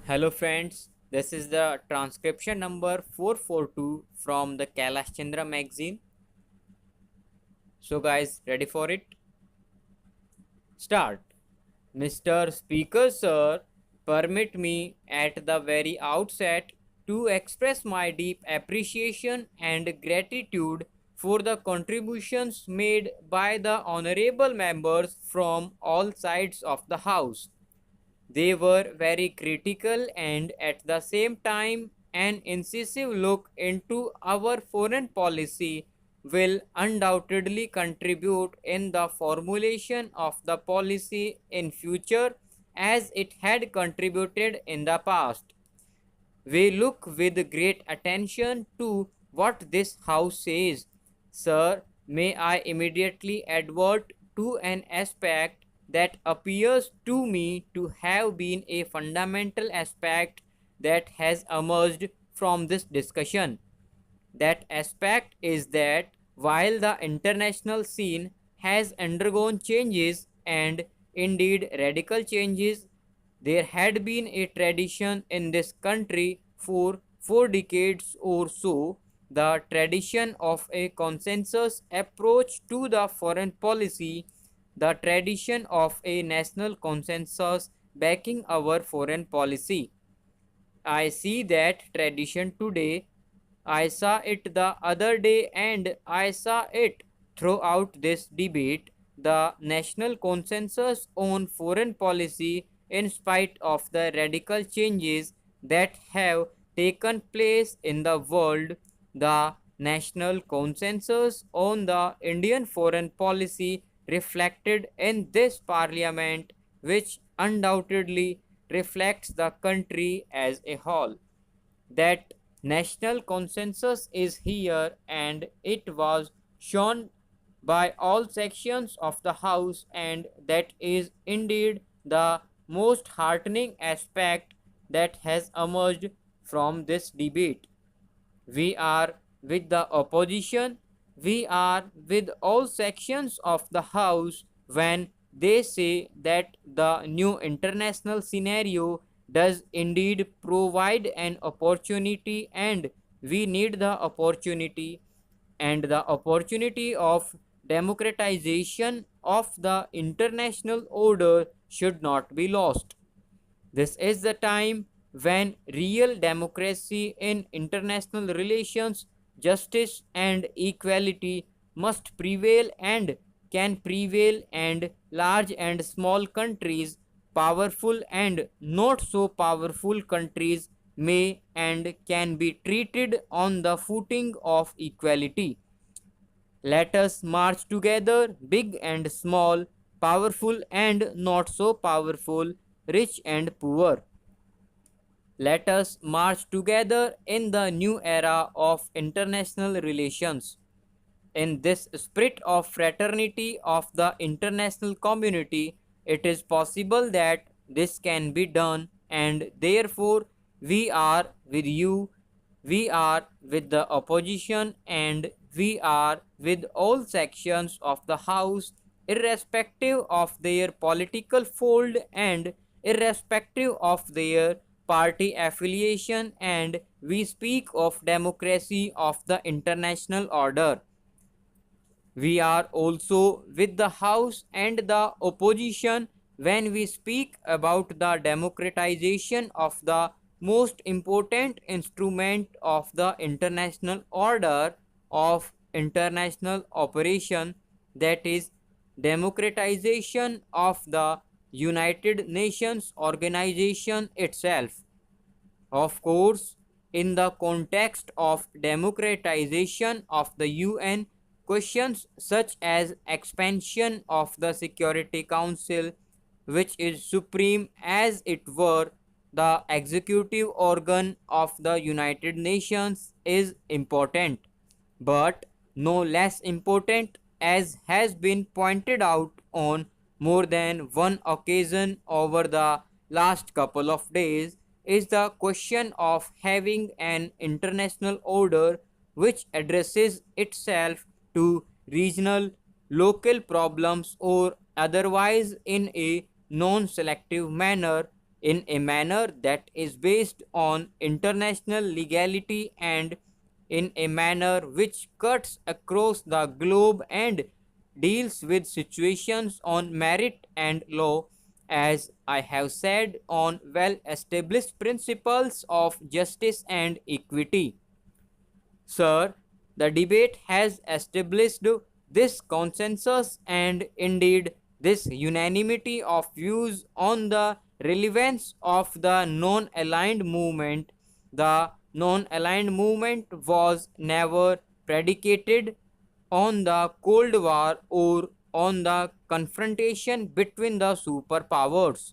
Hello friends, this is the transcription number 442 from the Kailash Chandra magazine. So guys, ready for it? Start. Mr. Speaker sir, permit me at the very outset to express my deep appreciation and gratitude for the contributions made by the honorable members from all sides of the house. They were very critical and at the same time an incisive look into our foreign policy will undoubtedly contribute in the formulation of the policy in future as it had contributed in the past. We look with great attention to what this House says. Sir, may I immediately advert to an aspect that appears to me to have been a fundamental aspect that has emerged from this discussion. That aspect is that while the international scene has undergone changes and indeed radical changes, there had been a tradition in this country for 4 decades or so, the tradition of a consensus approach to the foreign policy, the tradition of a national consensus backing our foreign policy. I see that tradition today. I saw it the other day and I saw it throughout this debate. The national consensus on foreign policy, in spite of the radical changes that have taken place in the world, the national consensus on the Indian foreign policy reflected in this parliament, which undoubtedly reflects the country as a whole. That national consensus is here and it was shown by all sections of the House, and that is indeed the most heartening aspect that has emerged from this debate. We are with the opposition, we are with all sections of the House when they say that the new international scenario does indeed provide an opportunity and we need the opportunity, and the opportunity of democratization of the international order should not be lost. This is the time when real democracy in international relations, justice, and equality must prevail and can prevail, and large and small countries, powerful and not so powerful countries, may and can be treated on the footing of equality. Let us march together, big and small, powerful and not so powerful, rich and poor. Let us march together in the new era of international relations. In this spirit of fraternity of the international community, it is possible that this can be done, and therefore we are with you, we are with the opposition, and we are with all sections of the House, irrespective of their political fold and irrespective of their party affiliation, and we speak of democracy of the international order. We are also with the House and the opposition when we speak about the democratization of the most important instrument of the international order of international operation, that is, democratization of the United Nations organization itself. Of course, in the context of democratization of the UN, questions such as expansion of the Security Council, which is supreme as it were the executive organ of the United Nations, is important, but no less important, as has been pointed out on more than one occasion over the last couple of days, is the question of having an international order which addresses itself to regional, local problems or otherwise in a non selective manner, in a manner that is based on international legality and in a manner which cuts across the globe and deals with situations on merit and law, as I have said, on well established principles of justice and equity. Sir, the debate has established this consensus and indeed this unanimity of views on the relevance of the non aligned movement. The non aligned movement was never predicated on the Cold War or on the confrontation between the superpowers.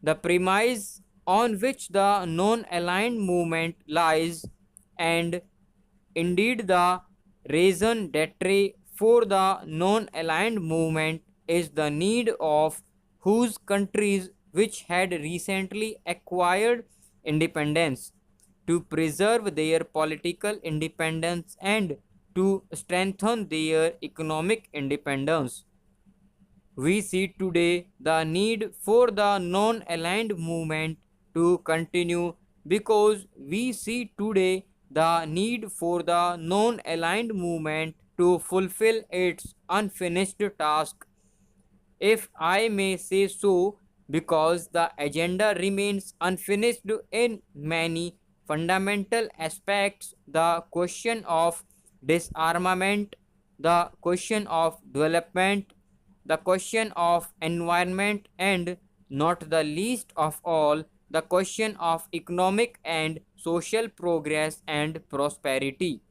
The premise on which the non aligned movement lies, and indeed the raison d'etre for the non aligned movement, is the need of whose countries which had recently acquired independence to preserve their political independence and to strengthen their economic independence. We see today the need for the non aligned movement to continue because we see today the need for the non aligned movement to fulfill its unfinished task, if I may say so, because the agenda remains unfinished in many fundamental aspects. The question of disarmament, the question of development, the question of environment, and not the least of all, the question of economic and social progress and prosperity.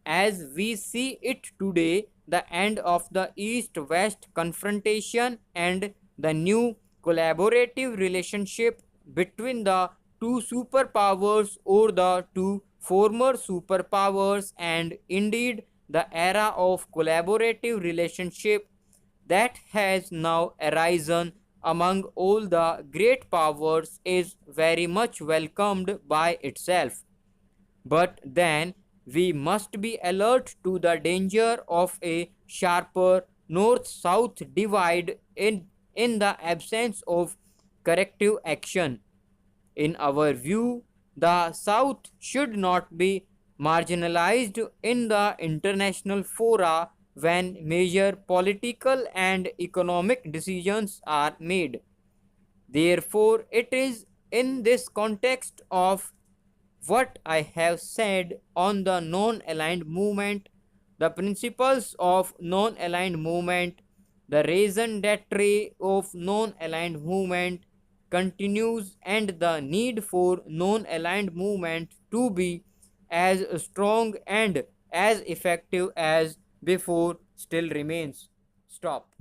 As we see it today, the end of the East West confrontation and the new collaborative relationship between the two superpowers or the two former superpowers, and indeed the era of collaborative relationship that has now arisen among all the great powers, is very much welcomed by itself. But then we must be alert to the danger of a sharper north south divide in the absence of corrective action. In our view, the South should not be marginalized in the international fora when major political and economic decisions are made. Therefore, it is in this context of what I have said on the non aligned movement, the principles of non aligned movement, the raison d'etre of non aligned movement continues, and the need for non aligned movement to be as strong and as effective as before still remains. Stop.